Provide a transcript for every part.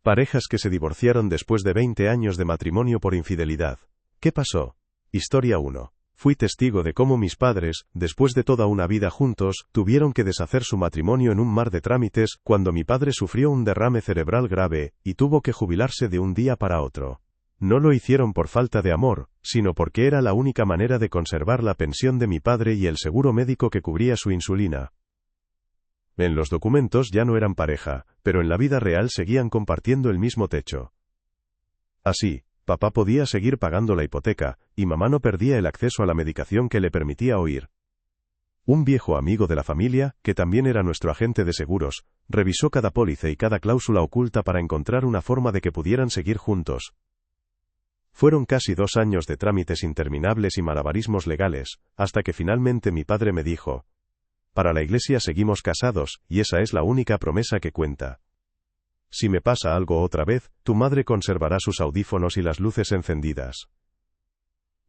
Parejas que se divorciaron después de 20 años de matrimonio por infidelidad. ¿Qué pasó? Historia 1. Fui testigo de cómo mis padres, después de toda una vida juntos, tuvieron que deshacer su matrimonio en un mar de trámites, cuando mi padre sufrió un derrame cerebral grave, y tuvo que jubilarse de un día para otro. No lo hicieron por falta de amor, sino porque era la única manera de conservar la pensión de mi padre y el seguro médico que cubría su insulina. En los documentos ya no eran pareja, pero en la vida real seguían compartiendo el mismo techo. Así, papá podía seguir pagando la hipoteca, y mamá no perdía el acceso a la medicación que le permitía oír. Un viejo amigo de la familia, que también era nuestro agente de seguros, revisó cada póliza y cada cláusula oculta para encontrar una forma de que pudieran seguir juntos. Fueron casi 2 años de trámites interminables y malabarismos legales, hasta que finalmente mi padre me dijo: para la iglesia seguimos casados, y esa es la única promesa que cuenta. Si me pasa algo otra vez, tu madre conservará sus audífonos y las luces encendidas.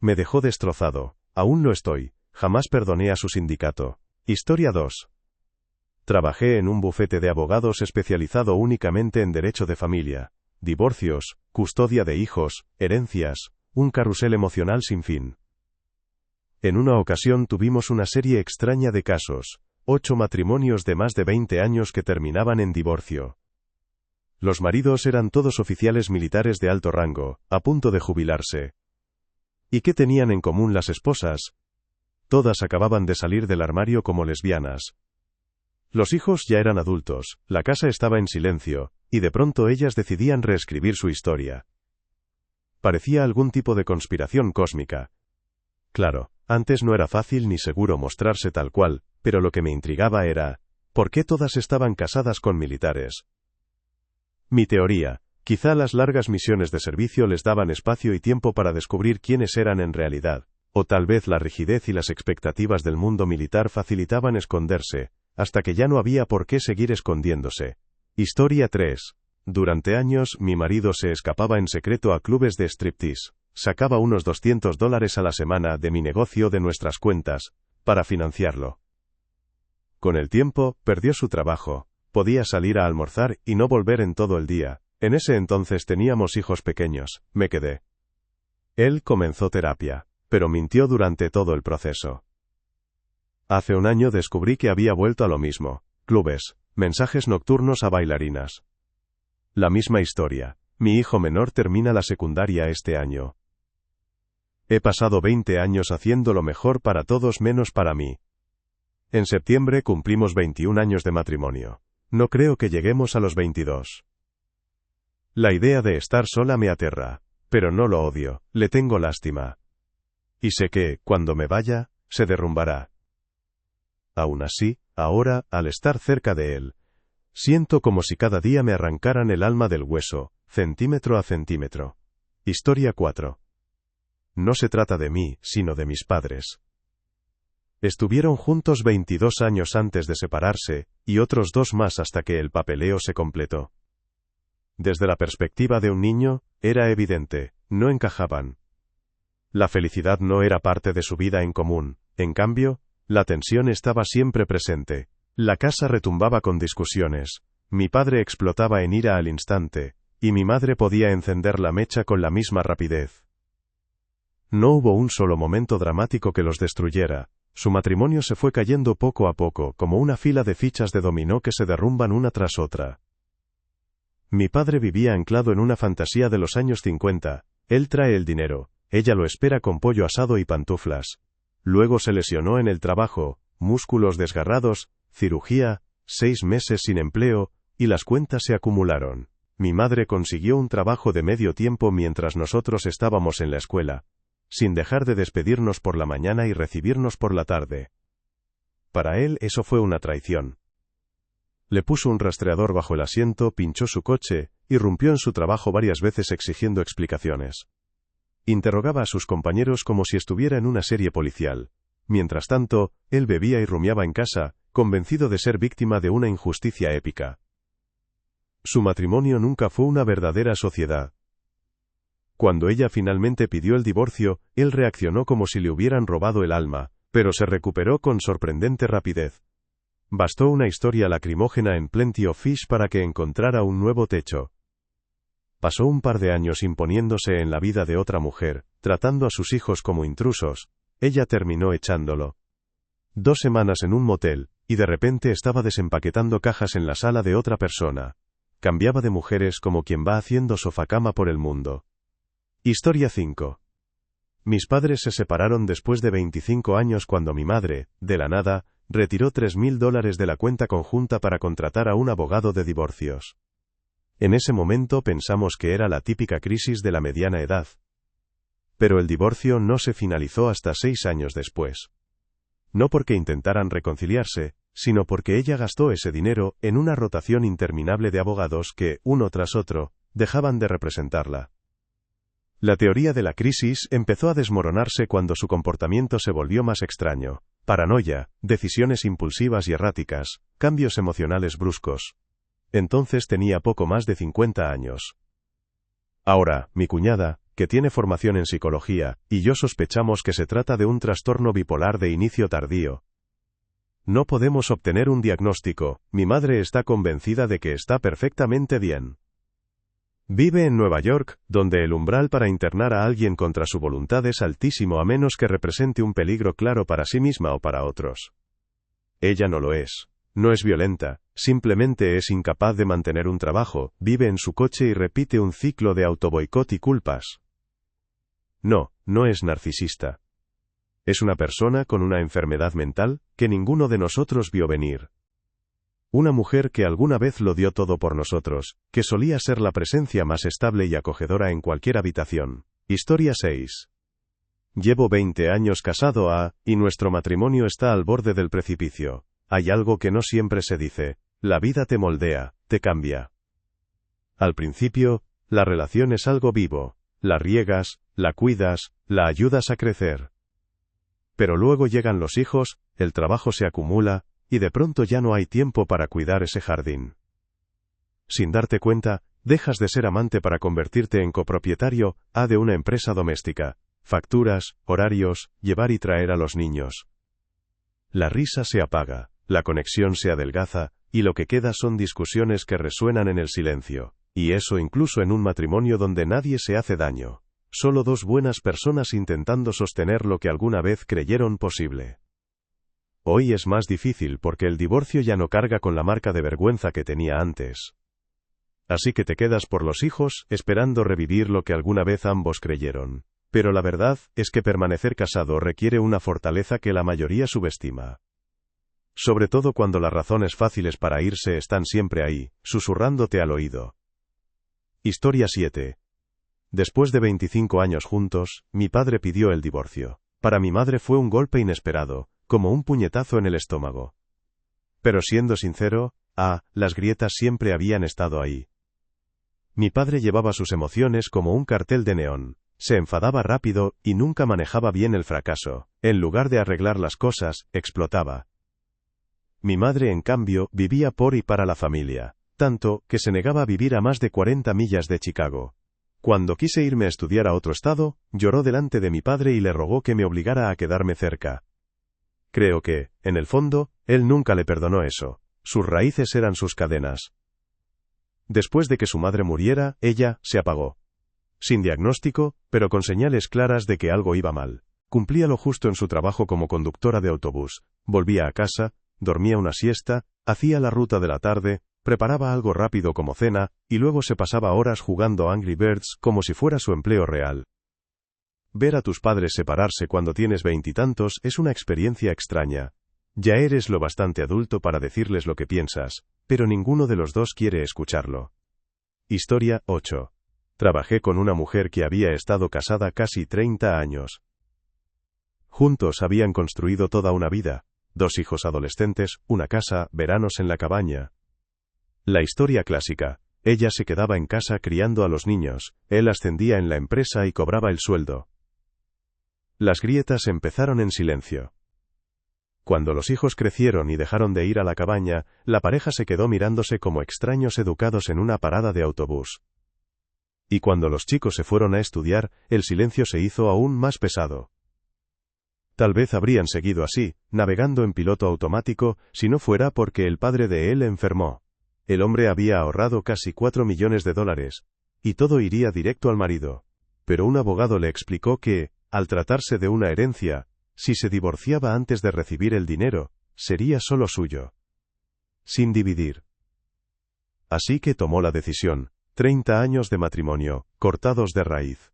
Me dejó destrozado. Aún lo estoy. Jamás perdoné a su sindicato. Historia 2. Trabajé en un bufete de abogados especializado únicamente en derecho de familia, divorcios, custodia de hijos, herencias, un carrusel emocional sin fin. En una ocasión tuvimos una serie extraña de casos, 8 matrimonios de más de 20 años que terminaban en divorcio. Los maridos eran todos oficiales militares de alto rango, a punto de jubilarse. ¿Y qué tenían en común las esposas? Todas acababan de salir del armario como lesbianas. Los hijos ya eran adultos, la casa estaba en silencio, y de pronto ellas decidían reescribir su historia. Parecía algún tipo de conspiración cósmica. Claro, antes no era fácil ni seguro mostrarse tal cual, pero lo que me intrigaba era, ¿por qué todas estaban casadas con militares? Mi teoría: quizá las largas misiones de servicio les daban espacio y tiempo para descubrir quiénes eran en realidad, o tal vez la rigidez y las expectativas del mundo militar facilitaban esconderse, hasta que ya no había por qué seguir escondiéndose. Historia 3. Durante años, mi marido se escapaba en secreto a clubes de striptease. Sacaba unos $200 a la semana de mi negocio de nuestras cuentas, para financiarlo. Con el tiempo, perdió su trabajo, podía salir a almorzar y no volver en todo el día. En ese entonces teníamos hijos pequeños, me quedé. Él comenzó terapia, pero mintió durante todo el proceso. Hace un año descubrí que había vuelto a lo mismo, clubes, mensajes nocturnos a bailarinas. La misma historia, mi hijo menor termina la secundaria este año. He pasado 20 años haciendo lo mejor para todos menos para mí. En septiembre cumplimos 21 años de matrimonio. No creo que lleguemos a los 22. La idea de estar sola me aterra, pero no lo odio, le tengo lástima. Y sé que, cuando me vaya, se derrumbará. Aún así, ahora, al estar cerca de él, siento como si cada día me arrancaran el alma del hueso, centímetro a centímetro. Historia 4. No se trata de mí, sino de mis padres. Estuvieron juntos 22 años antes de separarse, y otros 2 más hasta que el papeleo se completó. Desde la perspectiva de un niño, era evidente, no encajaban. La felicidad no era parte de su vida en común, en cambio, la tensión estaba siempre presente. La casa retumbaba con discusiones, mi padre explotaba en ira al instante, y mi madre podía encender la mecha con la misma rapidez. No hubo un solo momento dramático que los destruyera. Su matrimonio se fue cayendo poco a poco, como una fila de fichas de dominó que se derrumban una tras otra. Mi padre vivía anclado en una fantasía de los años 50, él trae el dinero, ella lo espera con pollo asado y pantuflas. Luego se lesionó en el trabajo, músculos desgarrados, cirugía, 6 meses sin empleo, y las cuentas se acumularon. Mi madre consiguió un trabajo de medio tiempo mientras nosotros estábamos en la escuela, sin dejar de despedirnos por la mañana y recibirnos por la tarde. Para él eso fue una traición. Le puso un rastreador bajo el asiento, pinchó su coche, irrumpió en su trabajo varias veces exigiendo explicaciones. Interrogaba a sus compañeros como si estuviera en una serie policial. Mientras tanto, él bebía y rumiaba en casa, convencido de ser víctima de una injusticia épica. Su matrimonio nunca fue una verdadera sociedad. Cuando ella finalmente pidió el divorcio, él reaccionó como si le hubieran robado el alma, pero se recuperó con sorprendente rapidez. Bastó una historia lacrimógena en Plenty of Fish para que encontrara un nuevo techo. Pasó un par de años imponiéndose en la vida de otra mujer, tratando a sus hijos como intrusos. Ella terminó echándolo. 2 semanas en un motel, y de repente estaba desempaquetando cajas en la sala de otra persona. Cambiaba de mujeres como quien va haciendo sofacama por el mundo. Historia 5. Mis padres se separaron después de 25 años cuando mi madre, de la nada, retiró $3.000 de la cuenta conjunta para contratar a un abogado de divorcios. En ese momento pensamos que era la típica crisis de la mediana edad. Pero el divorcio no se finalizó hasta 6 años después. No porque intentaran reconciliarse, sino porque ella gastó ese dinero en una rotación interminable de abogados que, uno tras otro, dejaban de representarla. La teoría de la crisis empezó a desmoronarse cuando su comportamiento se volvió más extraño. Paranoia, decisiones impulsivas y erráticas, cambios emocionales bruscos. Entonces tenía poco más de 50 años. Ahora, mi cuñada, que tiene formación en psicología, y yo sospechamos que se trata de un trastorno bipolar de inicio tardío. No podemos obtener un diagnóstico, mi madre está convencida de que está perfectamente bien. Vive en Nueva York, donde el umbral para internar a alguien contra su voluntad es altísimo a menos que represente un peligro claro para sí misma o para otros. Ella no lo es. No es violenta, simplemente es incapaz de mantener un trabajo, vive en su coche y repite un ciclo de autoboicot y culpas. No, no es narcisista. Es una persona con una enfermedad mental que ninguno de nosotros vio venir. Una mujer que alguna vez lo dio todo por nosotros, que solía ser la presencia más estable y acogedora en cualquier habitación. Historia 6. Llevo 20 años casado y nuestro matrimonio está al borde del precipicio. Hay algo que no siempre se dice, la vida te moldea, te cambia. Al principio, la relación es algo vivo, la riegas, la cuidas, la ayudas a crecer. Pero luego llegan los hijos, el trabajo se acumula, y de pronto ya no hay tiempo para cuidar ese jardín. Sin darte cuenta, dejas de ser amante para convertirte en copropietario de una empresa doméstica, facturas, horarios, llevar y traer a los niños. La risa se apaga, la conexión se adelgaza, y lo que queda son discusiones que resuenan en el silencio, y eso incluso en un matrimonio donde nadie se hace daño. Solo 2 buenas personas intentando sostener lo que alguna vez creyeron posible. Hoy es más difícil porque el divorcio ya no carga con la marca de vergüenza que tenía antes. Así que te quedas por los hijos, esperando revivir lo que alguna vez ambos creyeron. Pero la verdad es que permanecer casado requiere una fortaleza que la mayoría subestima. Sobre todo cuando las razones fáciles para irse están siempre ahí, susurrándote al oído. Historia 7. Después de 25 años juntos, mi padre pidió el divorcio. Para mi madre fue un golpe inesperado, como un puñetazo en el estómago. Pero siendo sincero, las grietas siempre habían estado ahí. Mi padre llevaba sus emociones como un cartel de neón. Se enfadaba rápido, y nunca manejaba bien el fracaso. En lugar de arreglar las cosas, explotaba. Mi madre, en cambio, vivía por y para la familia. Tanto, que se negaba a vivir a más de 40 millas de Chicago. Cuando quise irme a estudiar a otro estado, lloró delante de mi padre y le rogó que me obligara a quedarme cerca. Creo que, en el fondo, él nunca le perdonó eso. Sus raíces eran sus cadenas. Después de que su madre muriera, ella se apagó. Sin diagnóstico, pero con señales claras de que algo iba mal. Cumplía lo justo en su trabajo como conductora de autobús, volvía a casa, dormía una siesta, hacía la ruta de la tarde, preparaba algo rápido como cena, y luego se pasaba horas jugando Angry Birds como si fuera su empleo real. Ver a tus padres separarse cuando tienes 20 y tantos es una experiencia extraña. Ya eres lo bastante adulto para decirles lo que piensas, pero ninguno de los dos quiere escucharlo. Historia 8. Trabajé con una mujer que había estado casada casi 30 años. Juntos habían construido toda una vida, 2 hijos adolescentes, una casa, veranos en la cabaña. La historia clásica. Ella se quedaba en casa criando a los niños, él ascendía en la empresa y cobraba el sueldo. Las grietas empezaron en silencio. Cuando los hijos crecieron y dejaron de ir a la cabaña, la pareja se quedó mirándose como extraños educados en una parada de autobús. Y cuando los chicos se fueron a estudiar, el silencio se hizo aún más pesado. Tal vez habrían seguido así, navegando en piloto automático, si no fuera porque el padre de él enfermó. El hombre había ahorrado casi $4 millones. y todo iría directo al marido. Pero un abogado le explicó que, al tratarse de una herencia, si se divorciaba antes de recibir el dinero, sería solo suyo, sin dividir. Así que tomó la decisión. 30 años de matrimonio, cortados de raíz.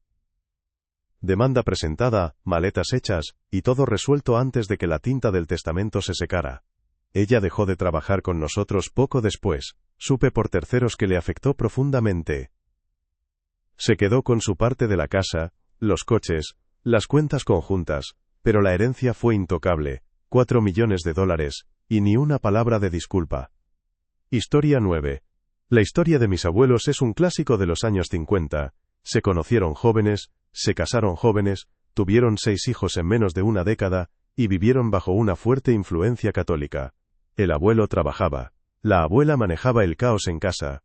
Demanda presentada, maletas hechas, y todo resuelto antes de que la tinta del testamento se secara. Ella dejó de trabajar con nosotros poco después. Supe por terceros que le afectó profundamente. Se quedó con su parte de la casa, los coches, las cuentas conjuntas, pero la herencia fue intocable, $4 millones, y ni una palabra de disculpa. Historia 9. La historia de mis abuelos es un clásico de los años 50. Se conocieron jóvenes, se casaron jóvenes, tuvieron 6 hijos en menos de una década, y vivieron bajo una fuerte influencia católica. El abuelo trabajaba. La abuela manejaba el caos en casa.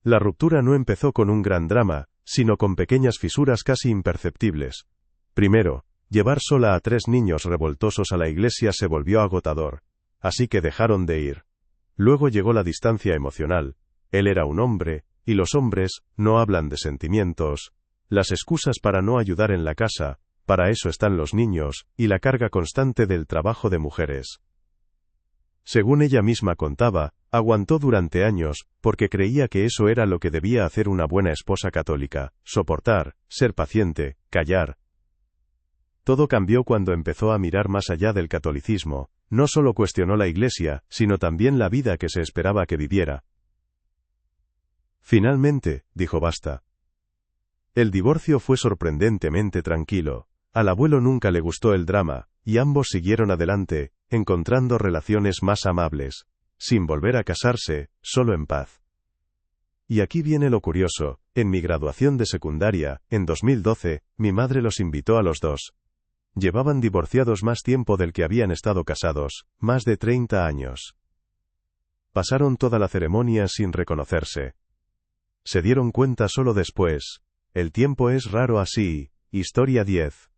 La ruptura no empezó con un gran drama, sino con pequeñas fisuras casi imperceptibles. Primero, llevar sola a 3 niños revoltosos a la iglesia se volvió agotador. Así que dejaron de ir. Luego llegó la distancia emocional. Él era un hombre, y los hombres no hablan de sentimientos. Las excusas para no ayudar en la casa, para eso están los niños, y la carga constante del trabajo de mujeres. Según ella misma contaba, aguantó durante años, porque creía que eso era lo que debía hacer una buena esposa católica: soportar, ser paciente, callar. Todo cambió cuando empezó a mirar más allá del catolicismo. No solo cuestionó la iglesia, sino también la vida que se esperaba que viviera. Finalmente, dijo basta. El divorcio fue sorprendentemente tranquilo. Al abuelo nunca le gustó el drama, y ambos siguieron adelante, encontrando relaciones más amables. Sin volver a casarse, solo en paz. Y aquí viene lo curioso: en mi graduación de secundaria, en 2012, mi madre los invitó a los dos. Llevaban divorciados más tiempo del que habían estado casados, más de 30 años. Pasaron toda la ceremonia sin reconocerse. Se dieron cuenta solo después. El tiempo es raro así. Historia 10.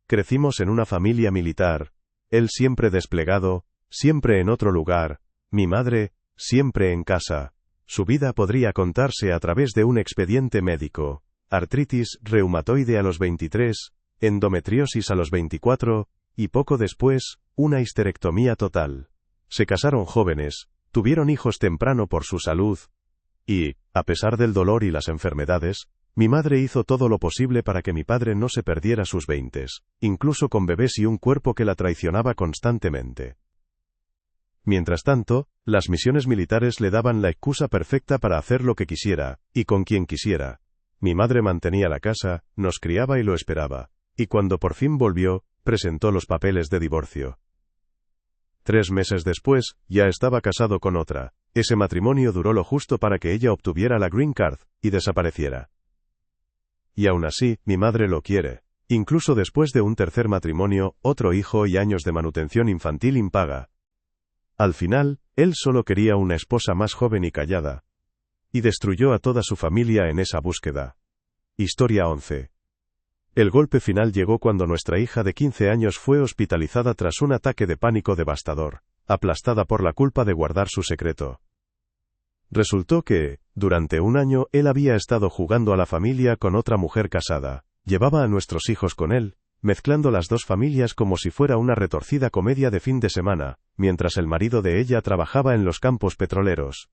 Crecimos en una familia militar. Él siempre desplegado, siempre en otro lugar. Mi madre, siempre en casa. Su vida podría contarse a través de un expediente médico. Artritis reumatoide a los 23. Endometriosis a los 24, y poco después, una histerectomía total. Se casaron jóvenes, tuvieron hijos temprano por su salud, y, a pesar del dolor y las enfermedades, mi madre hizo todo lo posible para que mi padre no se perdiera sus 20, incluso con bebés y un cuerpo que la traicionaba constantemente. Mientras tanto, las misiones militares le daban la excusa perfecta para hacer lo que quisiera, y con quien quisiera. Mi madre mantenía la casa, nos criaba y lo esperaba. Y cuando por fin volvió, presentó los papeles de divorcio. 3 meses después, ya estaba casado con otra. Ese matrimonio duró lo justo para que ella obtuviera la Green Card, y desapareciera. Y aún así, mi madre lo quiere. Incluso después de un tercer matrimonio, otro hijo y años de manutención infantil impaga. Al final, él solo quería una esposa más joven y callada. Y destruyó a toda su familia en esa búsqueda. Historia 11. El golpe final llegó cuando nuestra hija de 15 años fue hospitalizada tras un ataque de pánico devastador, aplastada por la culpa de guardar su secreto. Resultó que, durante un año, él había estado jugando a la familia con otra mujer casada. Llevaba a nuestros hijos con él, mezclando las dos familias como si fuera una retorcida comedia de fin de semana, mientras el marido de ella trabajaba en los campos petroleros.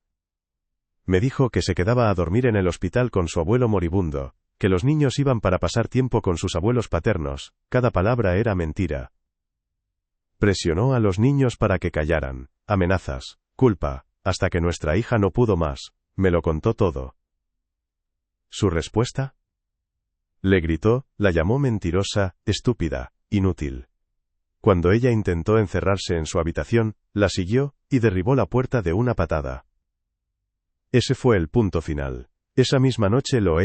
Me dijo que se quedaba a dormir en el hospital con su abuelo moribundo, que los niños iban para pasar tiempo con sus abuelos paternos. Cada palabra era mentira. Presionó a los niños para que callaran. Amenazas, culpa, hasta que nuestra hija no pudo más. Me lo contó todo. ¿Su respuesta? Le gritó, la llamó mentirosa, estúpida, inútil. Cuando ella intentó encerrarse en su habitación, la siguió, y derribó la puerta de una patada. Ese fue el punto final. Esa misma noche lo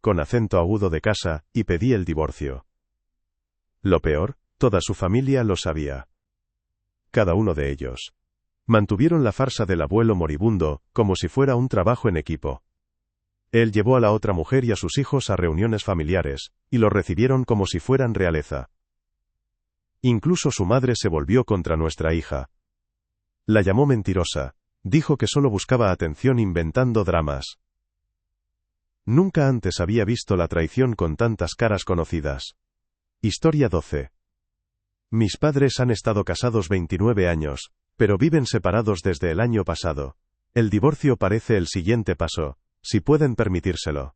con acento agudo de casa, y pedí el divorcio. Lo peor, toda su familia lo sabía. Cada uno de ellos. Mantuvieron la farsa del abuelo moribundo, como si fuera un trabajo en equipo. Él llevó a la otra mujer y a sus hijos a reuniones familiares, y los recibieron como si fueran realeza. Incluso su madre se volvió contra nuestra hija. La llamó mentirosa. Dijo que solo buscaba atención inventando dramas. Nunca antes había visto la traición con tantas caras conocidas. Historia 12. Mis padres han estado casados 29 años, pero viven separados desde el año pasado. El divorcio parece el siguiente paso, si pueden permitírselo.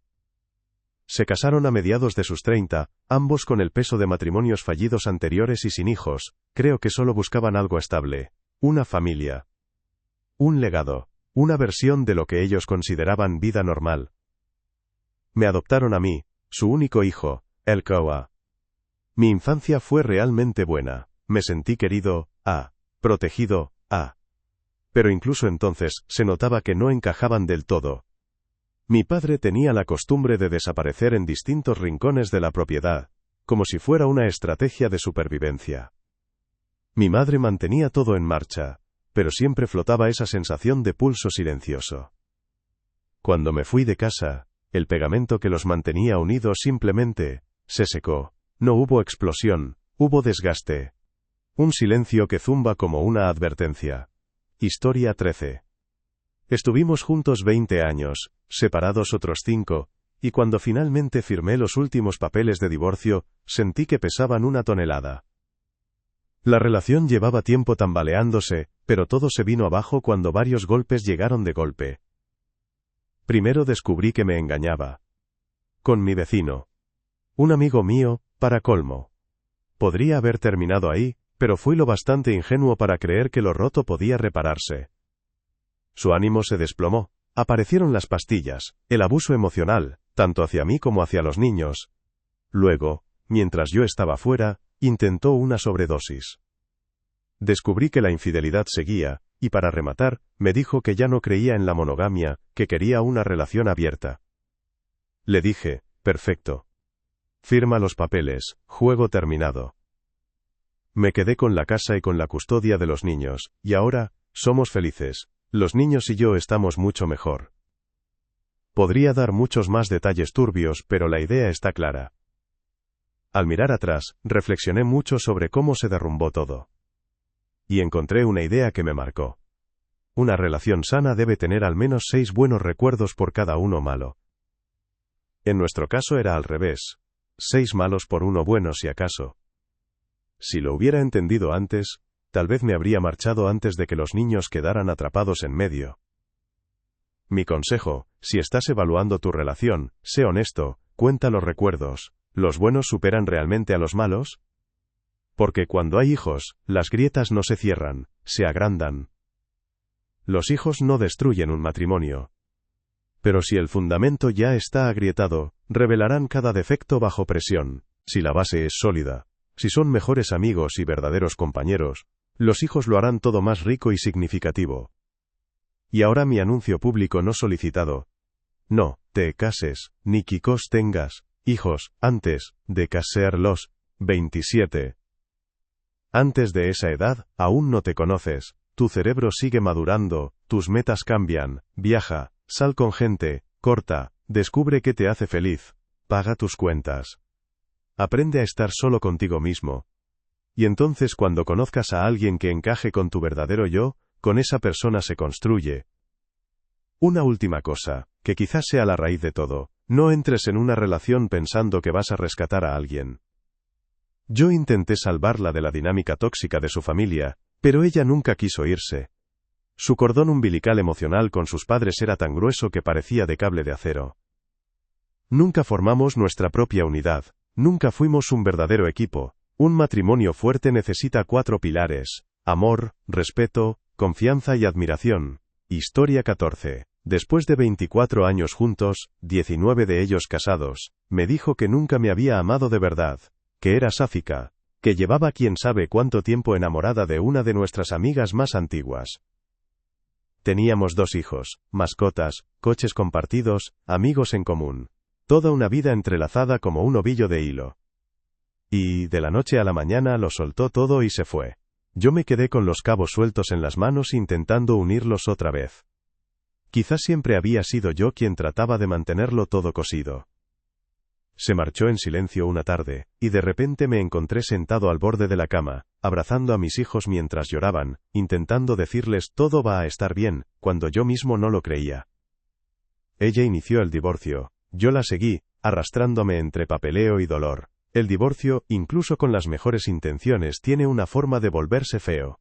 Se casaron a mediados de sus 30, ambos con el peso de matrimonios fallidos anteriores y sin hijos. Creo que solo buscaban algo estable, una familia, un legado, una versión de lo que ellos consideraban vida normal. Me adoptaron a mí, su único hijo, el Koa. Mi infancia fue realmente buena, me sentí querido, protegido, Pero incluso entonces, se notaba que no encajaban del todo. Mi padre tenía la costumbre de desaparecer en distintos rincones de la propiedad, como si fuera una estrategia de supervivencia. Mi madre mantenía todo en marcha, pero siempre flotaba esa sensación de pulso silencioso. Cuando me fui de casa, el pegamento que los mantenía unidos simplemente se secó. No hubo explosión, hubo desgaste. Un silencio que zumba como una advertencia. Historia 13. Estuvimos juntos 20 años, separados otros 5, y cuando finalmente firmé los últimos papeles de divorcio, sentí que pesaban 1 tonelada. La relación llevaba tiempo tambaleándose, pero todo se vino abajo cuando varios golpes llegaron de golpe. Primero descubrí que me engañaba. Con mi vecino. Un amigo mío, para colmo. Podría haber terminado ahí, pero fui lo bastante ingenuo para creer que lo roto podía repararse. Su ánimo se desplomó. Aparecieron las pastillas, el abuso emocional, tanto hacia mí como hacia los niños. Luego, mientras yo estaba fuera, intentó una sobredosis. Descubrí que la infidelidad seguía, y para rematar, me dijo que ya no creía en la monogamia, que quería una relación abierta. Le dije, perfecto. Firma los papeles, juego terminado. Me quedé con la casa y con la custodia de los niños, y ahora, somos felices. Los niños y yo estamos mucho mejor. Podría dar muchos más detalles turbios, pero la idea está clara. Al mirar atrás, reflexioné mucho sobre cómo se derrumbó todo. Y encontré una idea que me marcó. Una relación sana debe tener al menos 6 buenos recuerdos por cada uno malo. En nuestro caso era al revés. 6 malos por 1 bueno si acaso. Si lo hubiera entendido antes, tal vez me habría marchado antes de que los niños quedaran atrapados en medio. Mi consejo, si estás evaluando tu relación, sé honesto, cuenta los recuerdos. ¿Los buenos superan realmente a los malos? Porque cuando hay hijos, las grietas no se cierran, se agrandan. Los hijos no destruyen un matrimonio. Pero si el fundamento ya está agrietado, revelarán cada defecto bajo presión. Si la base es sólida, si son mejores amigos y verdaderos compañeros, los hijos lo harán todo más rico y significativo. Y ahora mi anuncio público no solicitado. No te cases, ni quicos tengas hijos, antes de casarlos. 27. Antes de esa edad, aún no te conoces, tu cerebro sigue madurando, tus metas cambian, viaja, sal con gente, corta, descubre qué te hace feliz, paga tus cuentas. Aprende a estar solo contigo mismo. Y entonces cuando conozcas a alguien que encaje con tu verdadero yo, con esa persona se construye. Una última cosa, que quizás sea la raíz de todo, no entres en una relación pensando que vas a rescatar a alguien. Yo intenté salvarla de la dinámica tóxica de su familia, pero ella nunca quiso irse. Su cordón umbilical emocional con sus padres era tan grueso que parecía de cable de acero. Nunca formamos nuestra propia unidad, nunca fuimos un verdadero equipo. Un matrimonio fuerte necesita 4 pilares: amor, respeto, confianza y admiración. Historia 14. Después de 24 años juntos, 19 de ellos casados, me dijo que nunca me había amado de verdad, que era sáfica, que llevaba quién sabe cuánto tiempo enamorada de una de nuestras amigas más antiguas. Teníamos 2 hijos, mascotas, coches compartidos, amigos en común. Toda una vida entrelazada como un ovillo de hilo. Y, de la noche a la mañana lo soltó todo y se fue. Yo me quedé con los cabos sueltos en las manos intentando unirlos otra vez. Quizás siempre había sido yo quien trataba de mantenerlo todo cosido. Se marchó en silencio una tarde, y de repente me encontré sentado al borde de la cama, abrazando a mis hijos mientras lloraban, intentando decirles todo va a estar bien, cuando yo mismo no lo creía. Ella inició el divorcio, Yo la seguí, arrastrándome entre papeleo y dolor. El divorcio, incluso con las mejores intenciones, tiene una forma de volverse feo.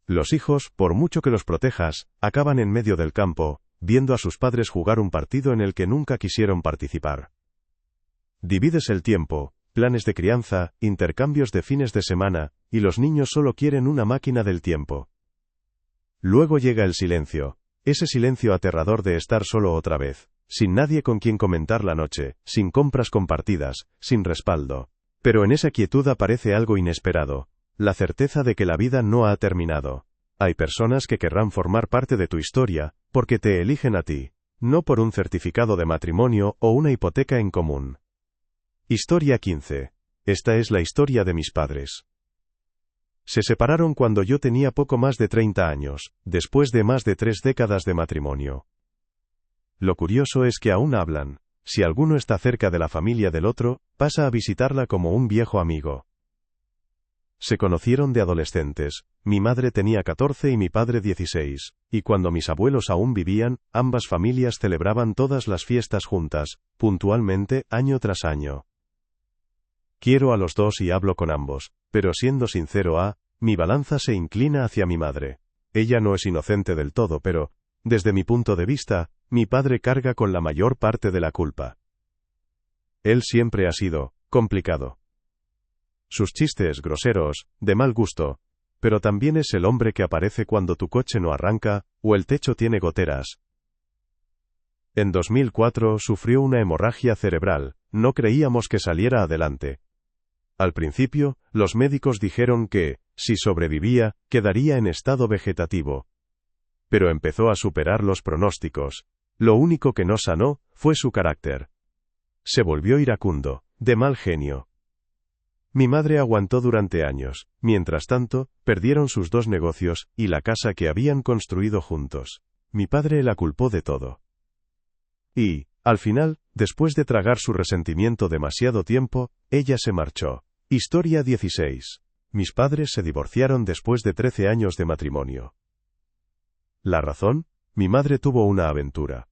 Los hijos, por mucho que los protejas, acaban en medio del campo, viendo a sus padres jugar un partido en el que nunca quisieron participar. Divides el tiempo, planes de crianza, intercambios de fines de semana, y los niños solo quieren una máquina del tiempo. Luego llega el silencio, ese silencio aterrador de estar solo otra vez, sin nadie con quien comentar la noche, sin compras compartidas, sin respaldo. Pero en esa quietud aparece algo inesperado, la certeza de que la vida no ha terminado. Hay personas que querrán formar parte de tu historia, porque te eligen a ti, no por un certificado de matrimonio o una hipoteca en común. Historia 15. Esta es la historia de mis padres. Se separaron cuando yo tenía poco más de 30 años, después de más de 3 décadas de matrimonio. Lo curioso es que aún hablan. Si alguno está cerca de la familia del otro, pasa a visitarla como un viejo amigo. Se conocieron de adolescentes, mi madre tenía 14 y mi padre 16, y cuando mis abuelos aún vivían, ambas familias celebraban todas las fiestas juntas, puntualmente, año tras año. Quiero a los dos y hablo con ambos, pero siendo sincero, mi balanza se inclina hacia mi madre. Ella no es inocente del todo, pero, desde mi punto de vista, mi padre carga con la mayor parte de la culpa. Él siempre ha sido complicado. Sus chistes groseros, de mal gusto, pero también es el hombre que aparece cuando tu coche no arranca, o el techo tiene goteras. En 2004 sufrió una hemorragia cerebral, no creíamos que saliera adelante. Al principio, los médicos dijeron que, si sobrevivía, quedaría en estado vegetativo. Pero empezó a superar los pronósticos. Lo único que no sanó, fue su carácter. Se volvió iracundo, de mal genio. Mi madre aguantó durante años, mientras tanto, perdieron sus 2 negocios, y la casa que habían construido juntos. Mi padre la culpó de todo. Y, al final, después de tragar su resentimiento demasiado tiempo, ella se marchó. Historia 16. Mis padres se divorciaron después de 13 años de matrimonio. ¿La razón? Mi madre tuvo una aventura.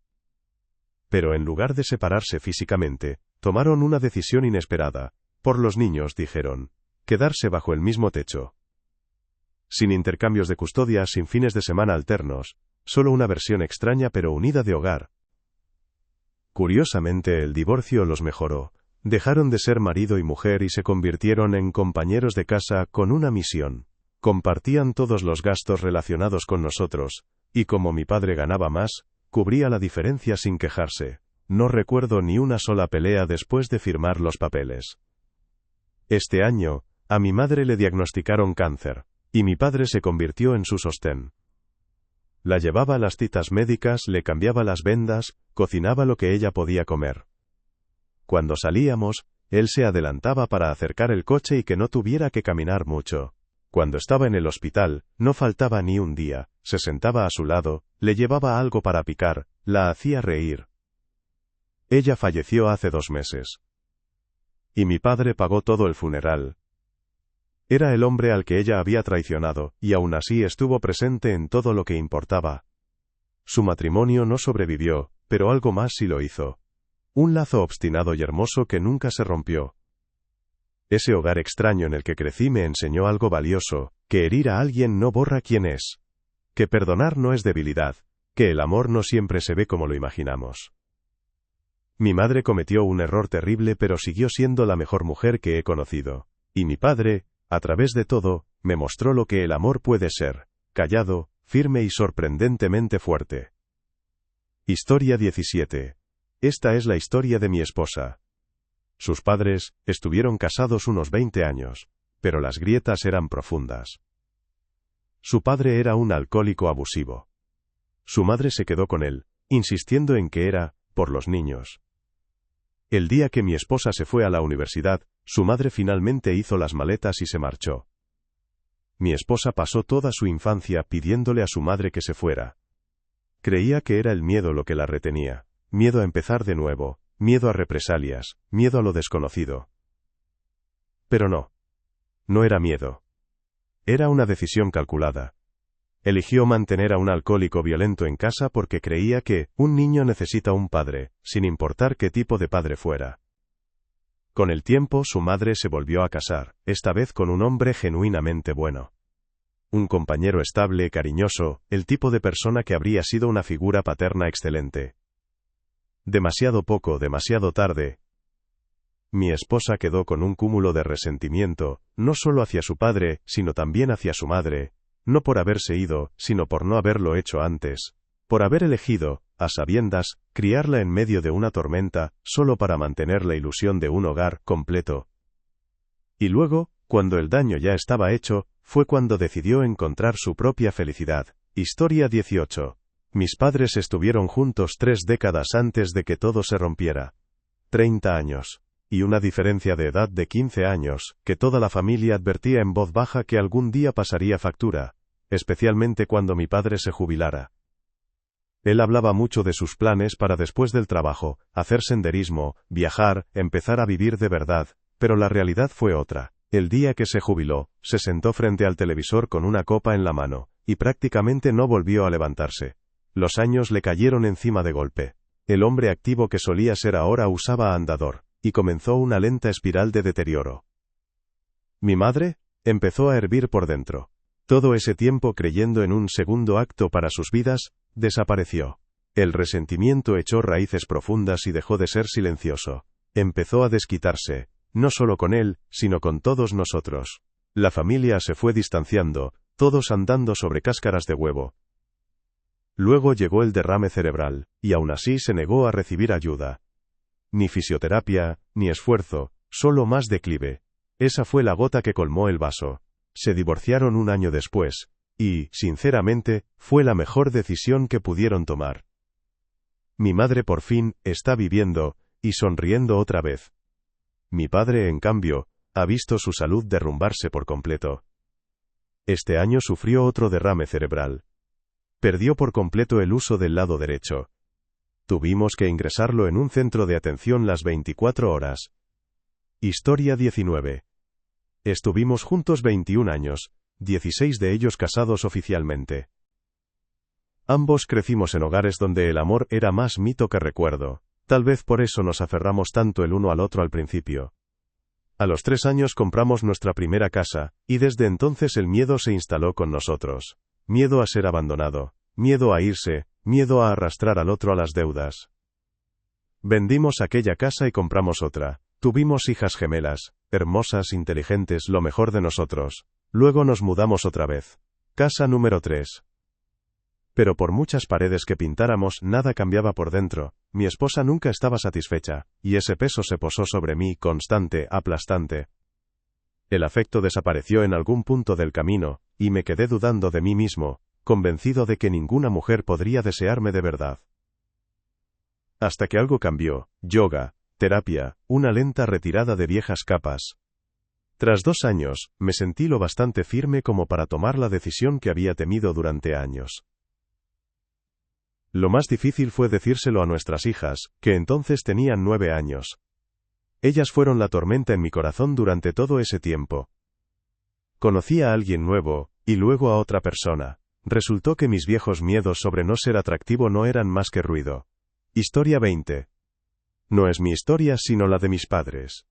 Pero en lugar de separarse físicamente, tomaron una decisión inesperada. Por los niños, dijeron. Quedarse bajo el mismo techo. Sin intercambios de custodia, sin fines de semana alternos, solo una versión extraña pero unida de hogar. Curiosamente, el divorcio los mejoró. Dejaron de ser marido y mujer y se convirtieron en compañeros de casa con una misión. Compartían todos los gastos relacionados con nosotros, y como mi padre ganaba más, cubría la diferencia sin quejarse. No recuerdo ni una sola pelea después de firmar los papeles. Este año, a mi madre le diagnosticaron cáncer, y mi padre se convirtió en su sostén. La llevaba a las citas médicas, le cambiaba las vendas, cocinaba lo que ella podía comer. Cuando salíamos, él se adelantaba para acercar el coche y que no tuviera que caminar mucho. Cuando estaba en el hospital, no faltaba ni un día, se sentaba a su lado, le llevaba algo para picar, la hacía reír. Ella falleció hace 2 meses. Y mi padre pagó todo el funeral. Era el hombre al que ella había traicionado, y aún así estuvo presente en todo lo que importaba. Su matrimonio no sobrevivió, pero algo más sí lo hizo. Un lazo obstinado y hermoso que nunca se rompió. Ese hogar extraño en el que crecí me enseñó algo valioso, que herir a alguien no borra quién es. Que perdonar no es debilidad, que el amor no siempre se ve como lo imaginamos. Mi madre cometió un error terrible pero siguió siendo la mejor mujer que he conocido. Y mi padre, a través de todo, me mostró lo que el amor puede ser, callado, firme y sorprendentemente fuerte. Historia 17. Esta es la historia de mi esposa. Sus padres estuvieron casados unos 20 años, pero las grietas eran profundas. Su padre era un alcohólico abusivo. Su madre se quedó con él, insistiendo en que era, por los niños. El día que mi esposa se fue a la universidad, su madre finalmente hizo las maletas y se marchó. Mi esposa pasó toda su infancia pidiéndole a su madre que se fuera. Creía que era el miedo lo que la retenía, miedo a empezar de nuevo, miedo a represalias, miedo a lo desconocido. Pero no. No era miedo. Era una decisión calculada. Eligió mantener a un alcohólico violento en casa porque creía que un niño necesita un padre, sin importar qué tipo de padre fuera. Con el tiempo su madre se volvió a casar, esta vez con un hombre genuinamente bueno. Un compañero estable, cariñoso, el tipo de persona que habría sido una figura paterna excelente. Demasiado poco, demasiado tarde. Mi esposa quedó con un cúmulo de resentimiento, no solo hacia su padre, sino también hacia su madre, no por haberse ido, sino por no haberlo hecho antes, por haber elegido, a sabiendas, criarla en medio de una tormenta, solo para mantener la ilusión de un hogar completo. Y luego, cuando el daño ya estaba hecho, fue cuando decidió encontrar su propia felicidad. Historia 18. Mis padres estuvieron juntos 3 décadas antes de que todo se rompiera. 30 años. Y una diferencia de edad de 15 años, que toda la familia advertía en voz baja que algún día pasaría factura, especialmente cuando mi padre se jubilara. Él hablaba mucho de sus planes para después del trabajo, hacer senderismo, viajar, empezar a vivir de verdad, pero la realidad fue otra. El día que se jubiló, se sentó frente al televisor con una copa en la mano, y prácticamente no volvió a levantarse. Los años le cayeron encima de golpe. El hombre activo que solía ser ahora usaba andador, y comenzó una lenta espiral de deterioro. Mi madre empezó a hervir por dentro. Todo ese tiempo creyendo en un segundo acto para sus vidas, desapareció. El resentimiento echó raíces profundas y dejó de ser silencioso. Empezó a desquitarse, no solo con él, sino con todos nosotros. La familia se fue distanciando, todos andando sobre cáscaras de huevo. Luego llegó el derrame cerebral, y aún así se negó a recibir ayuda. Ni fisioterapia, ni esfuerzo, solo más declive. Esa fue la gota que colmó el vaso. Se divorciaron un año después, y, sinceramente, fue la mejor decisión que pudieron tomar. Mi madre por fin está viviendo, y sonriendo otra vez. Mi padre, en cambio, ha visto su salud derrumbarse por completo. Este año sufrió otro derrame cerebral. Perdió por completo el uso del lado derecho. Tuvimos que ingresarlo en un centro de atención las 24 horas. Historia 19. Estuvimos juntos 21 años, 16 de ellos casados oficialmente. Ambos crecimos en hogares donde el amor era más mito que recuerdo. Tal vez por eso nos aferramos tanto el uno al otro al principio. A los 3 años compramos nuestra primera casa, y desde entonces el miedo se instaló con nosotros. Miedo a ser abandonado, miedo a irse, miedo a arrastrar al otro a las deudas. Vendimos aquella casa y compramos otra. Tuvimos hijas gemelas, hermosas, inteligentes, lo mejor de nosotros. Luego nos mudamos otra vez. Casa número 3. Pero por muchas paredes que pintáramos, nada cambiaba por dentro. Mi esposa nunca estaba satisfecha, y ese peso se posó sobre mí, constante, aplastante. El afecto desapareció en algún punto del camino, y me quedé dudando de mí mismo, convencido de que ninguna mujer podría desearme de verdad. Hasta que algo cambió: yoga, terapia, una lenta retirada de viejas capas. Tras 2 años, me sentí lo bastante firme como para tomar la decisión que había temido durante años. Lo más difícil fue decírselo a nuestras hijas, que entonces tenían 9 años. Ellas fueron la tormenta en mi corazón durante todo ese tiempo. Conocí a alguien nuevo, y luego a otra persona. Resultó que mis viejos miedos sobre no ser atractivo no eran más que ruido. Historia 20. No es mi historia sino la de mis padres.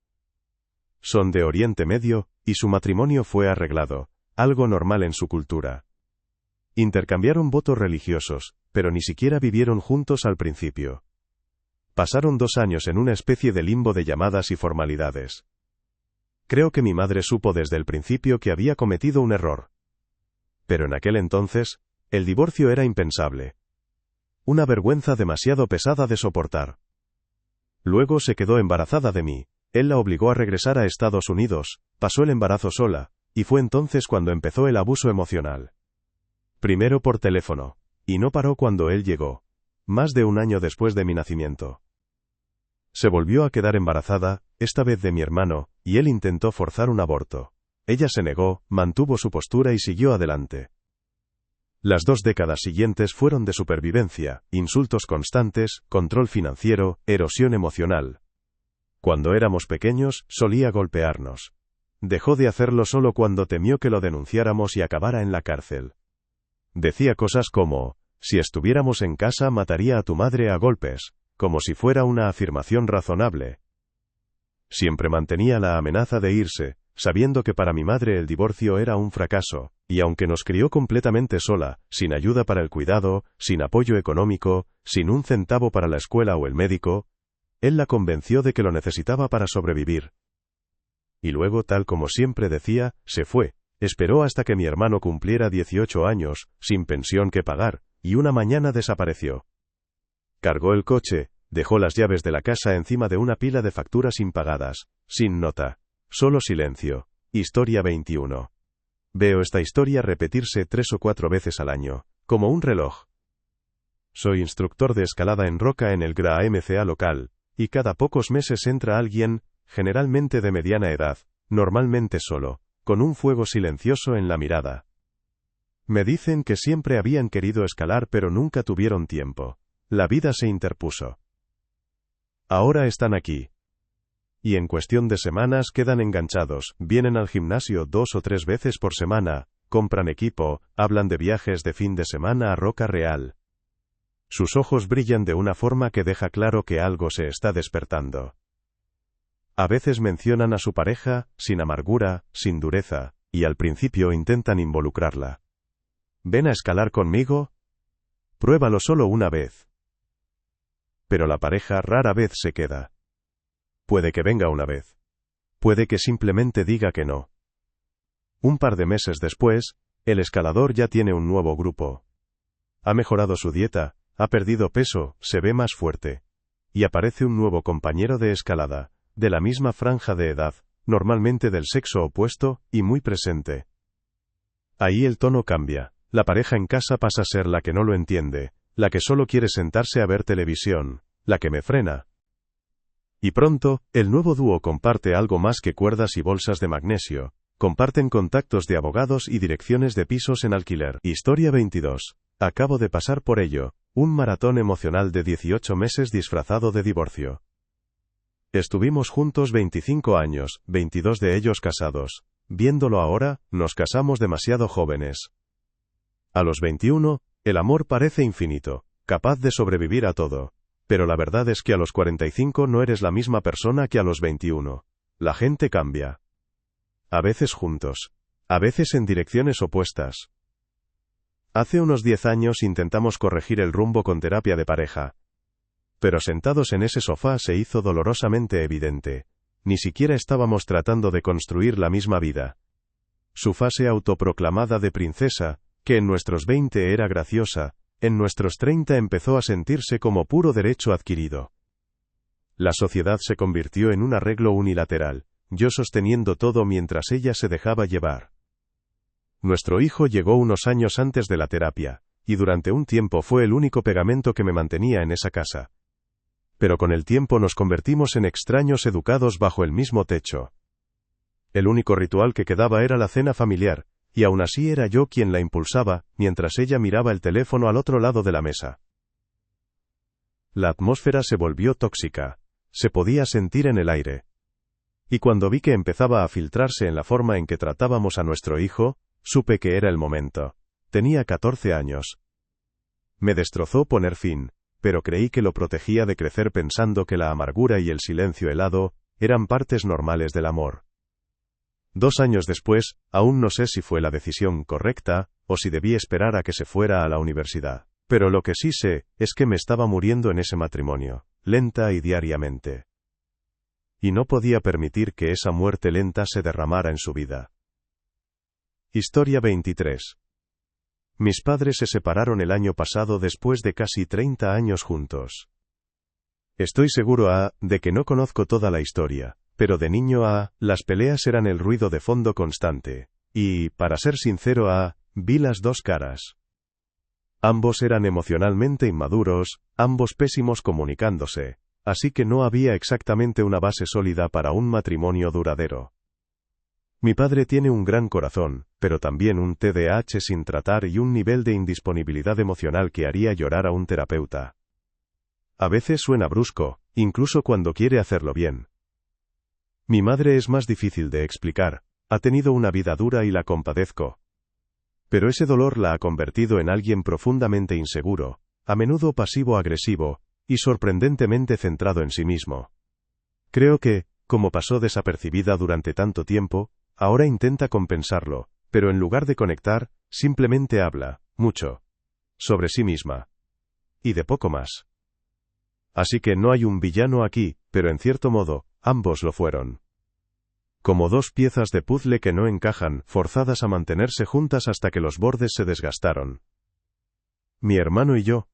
Son de Oriente Medio, y su matrimonio fue arreglado, algo normal en su cultura. Intercambiaron votos religiosos, pero ni siquiera vivieron juntos al principio. Pasaron 2 años en una especie de limbo de llamadas y formalidades. Creo que mi madre supo desde el principio que había cometido un error. Pero en aquel entonces, el divorcio era impensable. Una vergüenza demasiado pesada de soportar. Luego se quedó embarazada de mí. Él la obligó a regresar a Estados Unidos, pasó el embarazo sola, y fue entonces cuando empezó el abuso emocional. Primero por teléfono, y no paró cuando él llegó. Más de 1 año después de mi nacimiento. Se volvió a quedar embarazada, esta vez de mi hermano, y él intentó forzar un aborto. Ella se negó, mantuvo su postura y siguió adelante. Las 2 décadas siguientes fueron de supervivencia, insultos constantes, control financiero, erosión emocional. Cuando éramos pequeños, solía golpearnos. Dejó de hacerlo solo cuando temió que lo denunciáramos y acabara en la cárcel. Decía cosas como, si estuviéramos en casa mataría a tu madre a golpes, como si fuera una afirmación razonable. Siempre mantenía la amenaza de irse, sabiendo que para mi madre el divorcio era un fracaso, y aunque nos crió completamente sola, sin ayuda para el cuidado, sin apoyo económico, sin un centavo para la escuela o el médico, él la convenció de que lo necesitaba para sobrevivir. Y luego, tal como siempre decía, se fue. Esperó hasta que mi hermano cumpliera 18 años, sin pensión que pagar, y una mañana desapareció. Cargó el coche, dejó las llaves de la casa encima de una pila de facturas impagadas, sin nota. Solo silencio. Historia 21. Veo esta historia repetirse 3 o 4 veces al año, como un reloj. Soy instructor de escalada en roca en el GRA-MCA local, y cada pocos meses entra alguien, generalmente de mediana edad, normalmente solo, con un fuego silencioso en la mirada. Me dicen que siempre habían querido escalar pero nunca tuvieron tiempo. La vida se interpuso. Ahora están aquí. Y en cuestión de semanas quedan enganchados, vienen al gimnasio 2 o 3 veces por semana, compran equipo, hablan de viajes de fin de semana a Roca Real. Sus ojos brillan de una forma que deja claro que algo se está despertando. A veces mencionan a su pareja, sin amargura, sin dureza, y al principio intentan involucrarla. ¿Ven a escalar conmigo? Pruébalo solo una vez. Pero la pareja rara vez se queda. Puede que venga una vez. Puede que simplemente diga que no. Un par de meses después, el escalador ya tiene un nuevo grupo. Ha mejorado su dieta, ha perdido peso, se ve más fuerte. Y aparece un nuevo compañero de escalada, de la misma franja de edad, normalmente del sexo opuesto, y muy presente. Ahí el tono cambia. La pareja en casa pasa a ser la que no lo entiende, la que solo quiere sentarse a ver televisión, la que me frena. Y pronto, el nuevo dúo comparte algo más que cuerdas y bolsas de magnesio. Comparten contactos de abogados y direcciones de pisos en alquiler. Historia 22. Acabo de pasar por ello, un maratón emocional de 18 meses disfrazado de divorcio. Estuvimos juntos 25 años, 22 de ellos casados. Viéndolo ahora, nos casamos demasiado jóvenes. A los 21, el amor parece infinito, capaz de sobrevivir a todo. Pero la verdad es que a los 45 no eres la misma persona que a los 21. La gente cambia. A veces juntos. A veces en direcciones opuestas. Hace unos 10 años intentamos corregir el rumbo con terapia de pareja. Pero sentados en ese sofá se hizo dolorosamente evidente. Ni siquiera estábamos tratando de construir la misma vida. Su fase autoproclamada de princesa, que en nuestros 20 era graciosa, en nuestros 30 empezó a sentirse como puro derecho adquirido. La sociedad se convirtió en un arreglo unilateral, yo sosteniendo todo mientras ella se dejaba llevar. Nuestro hijo llegó unos años antes de la terapia, y durante un tiempo fue el único pegamento que me mantenía en esa casa. Pero con el tiempo nos convertimos en extraños educados bajo el mismo techo. El único ritual que quedaba era la cena familiar, y aún así era yo quien la impulsaba, mientras ella miraba el teléfono al otro lado de la mesa. La atmósfera se volvió tóxica. Se podía sentir en el aire. Y cuando vi que empezaba a filtrarse en la forma en que tratábamos a nuestro hijo, supe que era el momento. Tenía 14 años. Me destrozó poner fin, pero creí que lo protegía de crecer pensando que la amargura y el silencio helado eran partes normales del amor. 2 años después, aún no sé si fue la decisión correcta, o si debí esperar a que se fuera a la universidad. Pero lo que sí sé, es que me estaba muriendo en ese matrimonio, lenta y diariamente. Y no podía permitir que esa muerte lenta se derramara en su vida. Historia 23. Mis padres se separaron el año pasado después de casi 30 años juntos. Estoy seguro de que no conozco toda la historia. Pero de niño las peleas eran el ruido de fondo constante. Y, para ser sincero vi las dos caras. Ambos eran emocionalmente inmaduros, ambos pésimos comunicándose, así que no había exactamente una base sólida para un matrimonio duradero. Mi padre tiene un gran corazón, pero también un TDAH sin tratar y un nivel de indisponibilidad emocional que haría llorar a un terapeuta. A veces suena brusco, incluso cuando quiere hacerlo bien. Mi madre es más difícil de explicar, ha tenido una vida dura y la compadezco. Pero ese dolor la ha convertido en alguien profundamente inseguro, a menudo pasivo-agresivo, y sorprendentemente centrado en sí mismo. Creo que, como pasó desapercibida durante tanto tiempo, ahora intenta compensarlo, pero en lugar de conectar, simplemente habla, mucho, sobre sí misma. Y de poco más. Así que no hay un villano aquí, pero en cierto modo, ambos lo fueron. Como dos piezas de puzzle que no encajan, forzadas a mantenerse juntas hasta que los bordes se desgastaron. Mi hermano y yo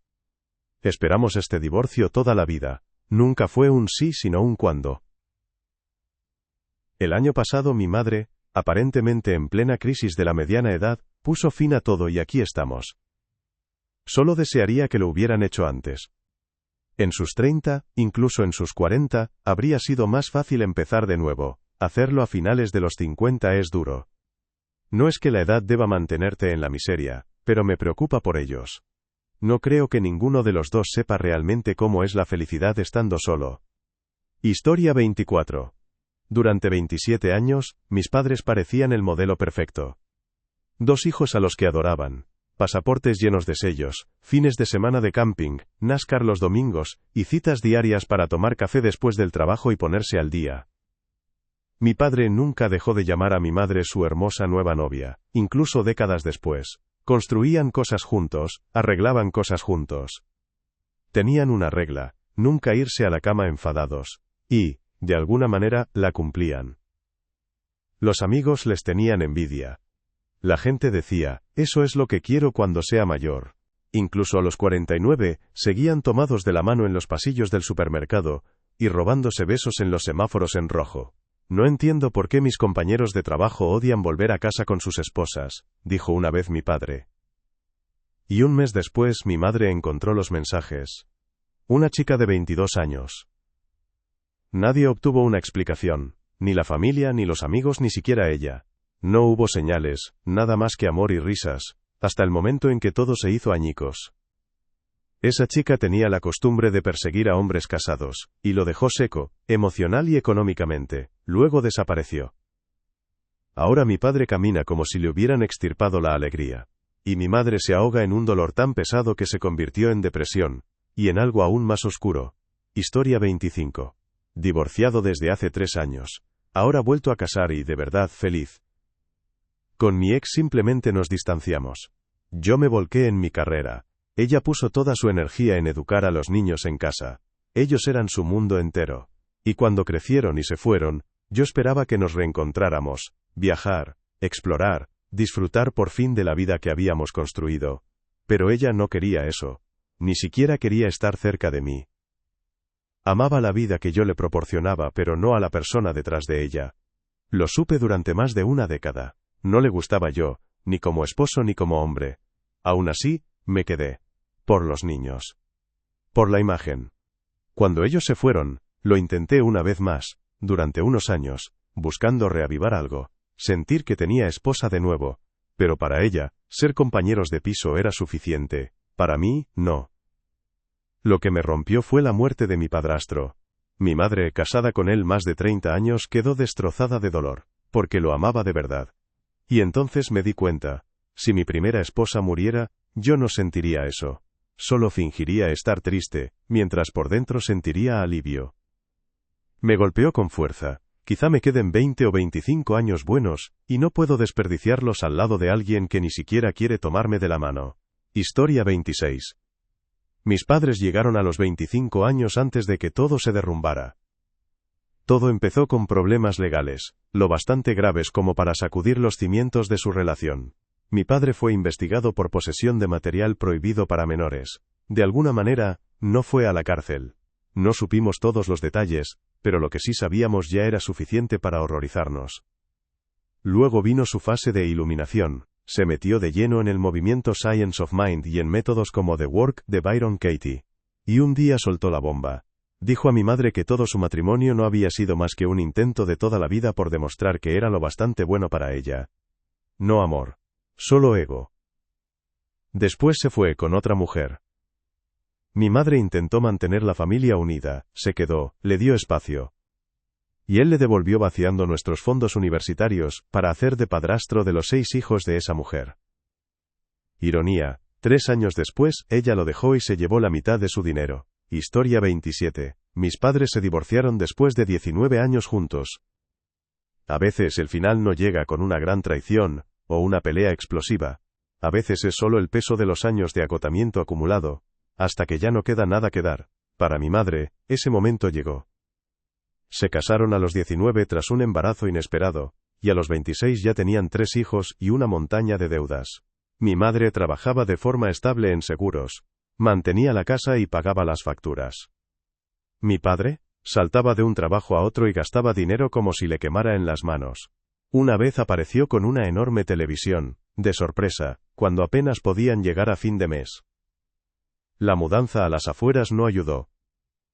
esperamos este divorcio toda la vida. Nunca fue un sí sino un cuándo. El año pasado mi madre, aparentemente en plena crisis de la mediana edad, puso fin a todo y aquí estamos. Solo desearía que lo hubieran hecho antes. En sus 30, incluso en sus 40, habría sido más fácil empezar de nuevo. Hacerlo a finales de los 50 es duro. No es que la edad deba mantenerte en la miseria, pero me preocupa por ellos. No creo que ninguno de los dos sepa realmente cómo es la felicidad estando solo. Historia 24. Durante 27 años, mis padres parecían el modelo perfecto. Dos hijos a los que adoraban. Pasaportes llenos de sellos, fines de semana de camping, NASCAR los domingos, y citas diarias para tomar café después del trabajo y ponerse al día. Mi padre nunca dejó de llamar a mi madre su hermosa nueva novia, incluso décadas después. Construían cosas juntos, arreglaban cosas juntos. Tenían una regla, nunca irse a la cama enfadados. Y, de alguna manera, la cumplían. Los amigos les tenían envidia. La gente decía, eso es lo que quiero cuando sea mayor. Incluso a los 49, seguían tomados de la mano en los pasillos del supermercado, y robándose besos en los semáforos en rojo. No entiendo por qué mis compañeros de trabajo odian volver a casa con sus esposas, dijo una vez mi padre. Y un mes después mi madre encontró los mensajes. Una chica de 22 años. Nadie obtuvo una explicación, ni la familia, ni los amigos, ni siquiera ella. No hubo señales, nada más que amor y risas, hasta el momento en que todo se hizo añicos. Esa chica tenía la costumbre de perseguir a hombres casados, y lo dejó seco, emocional y económicamente, luego desapareció. Ahora mi padre camina como si le hubieran extirpado la alegría. Y mi madre se ahoga en un dolor tan pesado que se convirtió en depresión, y en algo aún más oscuro. Historia 25. Divorciado desde hace 3 años. Ahora vuelto a casar y de verdad feliz. Con mi ex simplemente nos distanciamos. Yo me volqué en mi carrera. Ella puso toda su energía en educar a los niños en casa. Ellos eran su mundo entero. Y cuando crecieron y se fueron, yo esperaba que nos reencontráramos, viajar, explorar, disfrutar por fin de la vida que habíamos construido. Pero ella no quería eso. Ni siquiera quería estar cerca de mí. Amaba la vida que yo le proporcionaba, pero no a la persona detrás de ella. Lo supe durante más de una década. No le gustaba yo, ni como esposo ni como hombre. Aún así, me quedé. Por los niños. Por la imagen. Cuando ellos se fueron, lo intenté una vez más, durante unos años, buscando reavivar algo, sentir que tenía esposa de nuevo, pero para ella, ser compañeros de piso era suficiente, para mí, no. Lo que me rompió fue la muerte de mi padrastro. Mi madre, casada con él más de 30 años, quedó destrozada de dolor, porque lo amaba de verdad. Y entonces me di cuenta, si mi primera esposa muriera, yo no sentiría eso. Solo fingiría estar triste, mientras por dentro sentiría alivio. Me golpeó con fuerza. Quizá me queden 20 o 25 años buenos, y no puedo desperdiciarlos al lado de alguien que ni siquiera quiere tomarme de la mano. Historia 26. Mis padres llegaron a los 25 años antes de que todo se derrumbara. Todo empezó con problemas legales, lo bastante graves como para sacudir los cimientos de su relación. Mi padre fue investigado por posesión de material prohibido para menores. De alguna manera, no fue a la cárcel. No supimos todos los detalles, pero lo que sí sabíamos ya era suficiente para horrorizarnos. Luego vino su fase de iluminación. Se metió de lleno en el movimiento Science of Mind y en métodos como The Work de Byron Katie. Y un día soltó la bomba. Dijo a mi madre que todo su matrimonio no había sido más que un intento de toda la vida por demostrar que era lo bastante bueno para ella. No amor. Solo ego. Después se fue con otra mujer. Mi madre intentó mantener la familia unida, se quedó, le dio espacio. Y él le devolvió vaciando nuestros fondos universitarios, para hacer de padrastro de los 6 hijos de esa mujer. Ironía. 3 años después, ella lo dejó y se llevó la mitad de su dinero. Historia 27. Mis padres se divorciaron después de 19 años juntos. A veces el final no llega con una gran traición, o una pelea explosiva. A veces es solo el peso de los años de agotamiento acumulado, hasta que ya no queda nada que dar. Para mi madre, ese momento llegó. Se casaron a los 19 tras un embarazo inesperado, y a los 26 ya tenían 3 hijos y una montaña de deudas. Mi madre trabajaba de forma estable en seguros, mantenía la casa y pagaba las facturas. Mi padre saltaba de un trabajo a otro y gastaba dinero como si le quemara en las manos. Una vez apareció con una enorme televisión, de sorpresa, cuando apenas podían llegar a fin de mes. La mudanza a las afueras no ayudó.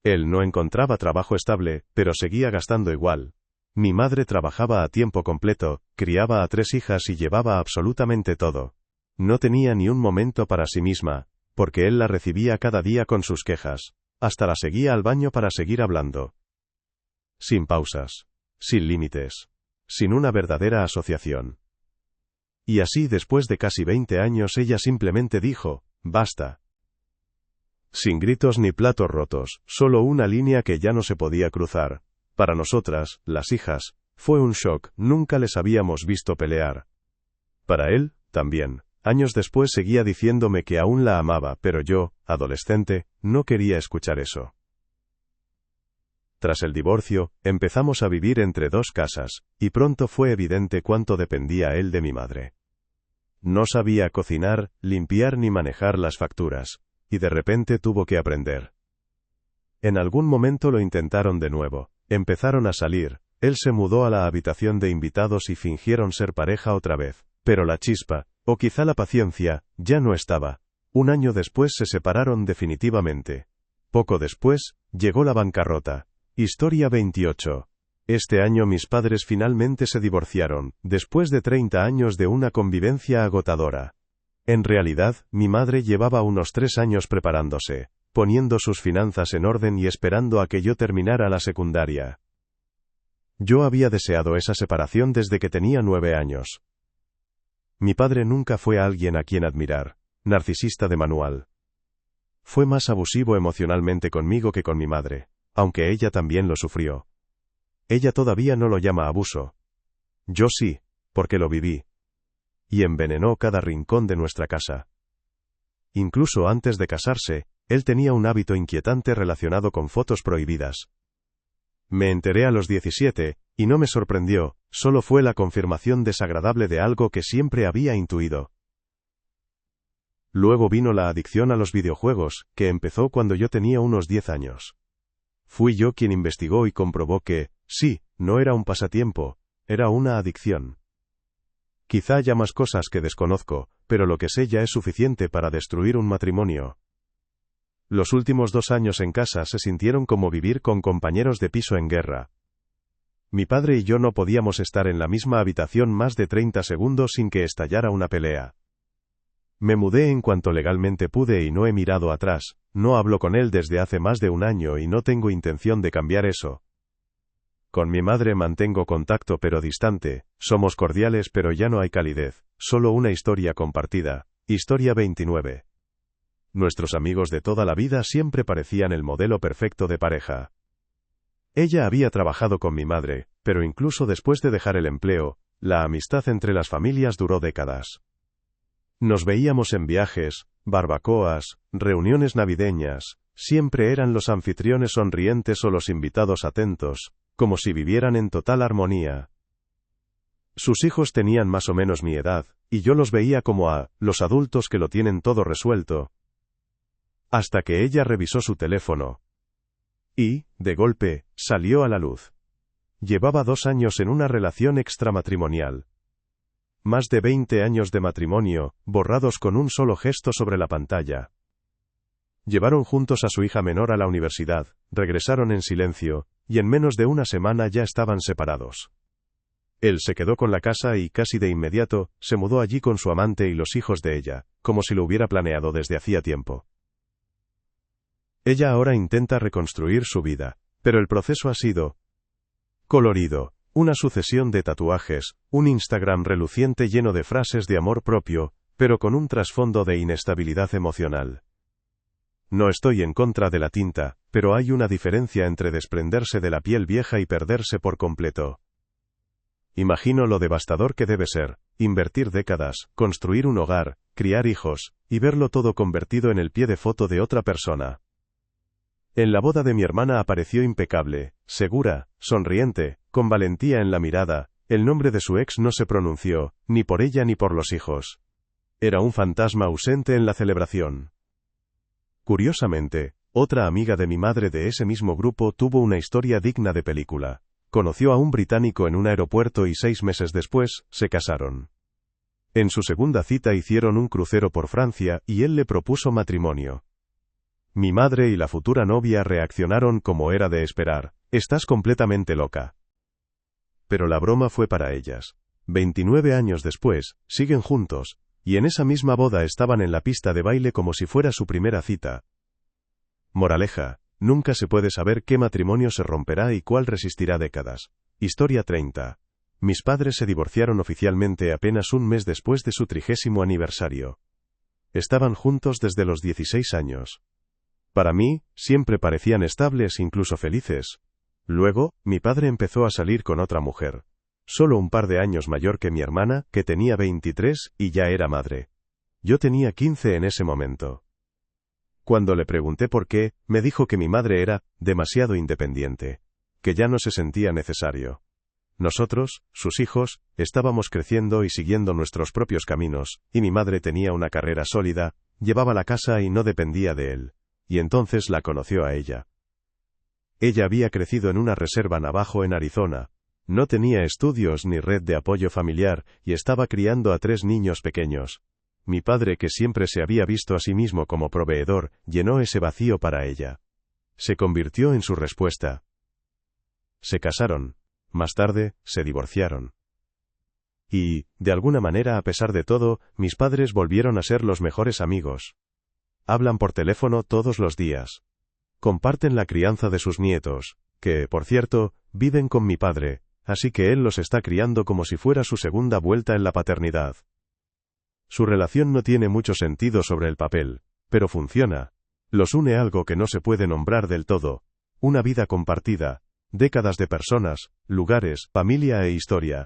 Él no encontraba trabajo estable, pero seguía gastando igual. Mi madre trabajaba a tiempo completo, criaba a 3 hijas y llevaba absolutamente todo. No tenía ni un momento para sí misma, porque él la recibía cada día con sus quejas. Hasta la seguía al baño para seguir hablando. Sin pausas. Sin límites. Sin una verdadera asociación. Y así después de casi 20 años ella simplemente dijo, basta. Sin gritos ni platos rotos, solo una línea que ya no se podía cruzar. Para nosotras, las hijas, fue un shock, nunca les habíamos visto pelear. Para él, también. Años después seguía diciéndome que aún la amaba, pero yo, adolescente, no quería escuchar eso. Tras el divorcio, empezamos a vivir entre 2 casas, y pronto fue evidente cuánto dependía él de mi madre. No sabía cocinar, limpiar ni manejar las facturas, y de repente tuvo que aprender. En algún momento lo intentaron de nuevo, empezaron a salir, él se mudó a la habitación de invitados y fingieron ser pareja otra vez, pero la chispa, o quizá la paciencia, ya no estaba. Un año después se separaron definitivamente. Poco después, llegó la bancarrota. Historia 28. Este año mis padres finalmente se divorciaron, después de 30 años de una convivencia agotadora. En realidad, mi madre llevaba unos 3 años preparándose, poniendo sus finanzas en orden y esperando a que yo terminara la secundaria. Yo había deseado esa separación desde que tenía 9 años. Mi padre nunca fue alguien a quien admirar, narcisista de manual. Fue más abusivo emocionalmente conmigo que con mi madre, aunque ella también lo sufrió. Ella todavía no lo llama abuso. Yo sí, porque lo viví. Y envenenó cada rincón de nuestra casa. Incluso antes de casarse, él tenía un hábito inquietante relacionado con fotos prohibidas. Me enteré a los 17, y no me sorprendió, solo fue la confirmación desagradable de algo que siempre había intuido. Luego vino la adicción a los videojuegos, que empezó cuando yo tenía unos 10 años. Fui yo quien investigó y comprobó que, sí, no era un pasatiempo, era una adicción. Quizá haya más cosas que desconozco, pero lo que sé ya es suficiente para destruir un matrimonio. Los últimos 2 años en casa se sintieron como vivir con compañeros de piso en guerra. Mi padre y yo no podíamos estar en la misma habitación más de 30 segundos sin que estallara una pelea. Me mudé en cuanto legalmente pude y no he mirado atrás, no hablo con él desde hace más de 1 año y no tengo intención de cambiar eso. Con mi madre mantengo contacto pero distante, somos cordiales pero ya no hay calidez, solo una historia compartida. Historia 29. Nuestros amigos de toda la vida siempre parecían el modelo perfecto de pareja. Ella había trabajado con mi madre, pero incluso después de dejar el empleo, la amistad entre las familias duró décadas. Nos veíamos en viajes, barbacoas, reuniones navideñas, siempre eran los anfitriones sonrientes o los invitados atentos, como si vivieran en total armonía. Sus hijos tenían más o menos mi edad, y yo los veía como los adultos que lo tienen todo resuelto. Hasta que ella revisó su teléfono. Y, de golpe, salió a la luz. Llevaba 2 años en una relación extramatrimonial. Más de 20 años de matrimonio, borrados con un solo gesto sobre la pantalla. Llevaron juntos a su hija menor a la universidad, regresaron en silencio, y en menos de 1 semana ya estaban separados. Él se quedó con la casa y casi de inmediato, se mudó allí con su amante y los hijos de ella, como si lo hubiera planeado desde hacía tiempo. Ella ahora intenta reconstruir su vida, pero el proceso ha sido colorido, una sucesión de tatuajes, un Instagram reluciente lleno de frases de amor propio, pero con un trasfondo de inestabilidad emocional. No estoy en contra de la tinta, pero hay una diferencia entre desprenderse de la piel vieja y perderse por completo. Imagino lo devastador que debe ser, invertir décadas, construir un hogar, criar hijos, y verlo todo convertido en el pie de foto de otra persona. En la boda de mi hermana apareció impecable, segura, sonriente, con valentía en la mirada. El nombre de su ex no se pronunció, ni por ella ni por los hijos. Era un fantasma ausente en la celebración. Curiosamente, otra amiga de mi madre de ese mismo grupo tuvo una historia digna de película. Conoció a un británico en un aeropuerto y 6 meses después, se casaron. En su segunda cita hicieron un crucero por Francia y él le propuso matrimonio. Mi madre y la futura novia reaccionaron como era de esperar: «Estás completamente loca». Pero la broma fue para ellas. 29 años después, siguen juntos, y en esa misma boda estaban en la pista de baile como si fuera su primera cita. Moraleja: nunca se puede saber qué matrimonio se romperá y cuál resistirá décadas. Historia 30. Mis padres se divorciaron oficialmente apenas un mes después de su 30º aniversario. Estaban juntos desde los 16 años. Para mí, siempre parecían estables, incluso felices. Luego, mi padre empezó a salir con otra mujer. Solo un par de años mayor que mi hermana, que tenía 23, y ya era madre. Yo tenía 15 en ese momento. Cuando le pregunté por qué, me dijo que mi madre era demasiado independiente, que ya no se sentía necesario. Nosotros, sus hijos, estábamos creciendo y siguiendo nuestros propios caminos, y mi madre tenía una carrera sólida, llevaba la casa y no dependía de él. Y entonces la conoció a ella. Ella había crecido en una reserva navajo en Arizona. No tenía estudios ni red de apoyo familiar, y estaba criando a 3 niños pequeños. Mi padre, que siempre se había visto a sí mismo como proveedor, llenó ese vacío para ella. Se convirtió en su respuesta. Se casaron. Más tarde, se divorciaron. Y, de alguna manera, a pesar de todo, mis padres volvieron a ser los mejores amigos. Hablan por teléfono todos los días. Comparten la crianza de sus nietos, que, por cierto, viven con mi padre, así que él los está criando como si fuera su segunda vuelta en la paternidad. Su relación no tiene mucho sentido sobre el papel, pero funciona. Los une algo que no se puede nombrar del todo: una vida compartida, décadas de personas, lugares, familia e historia.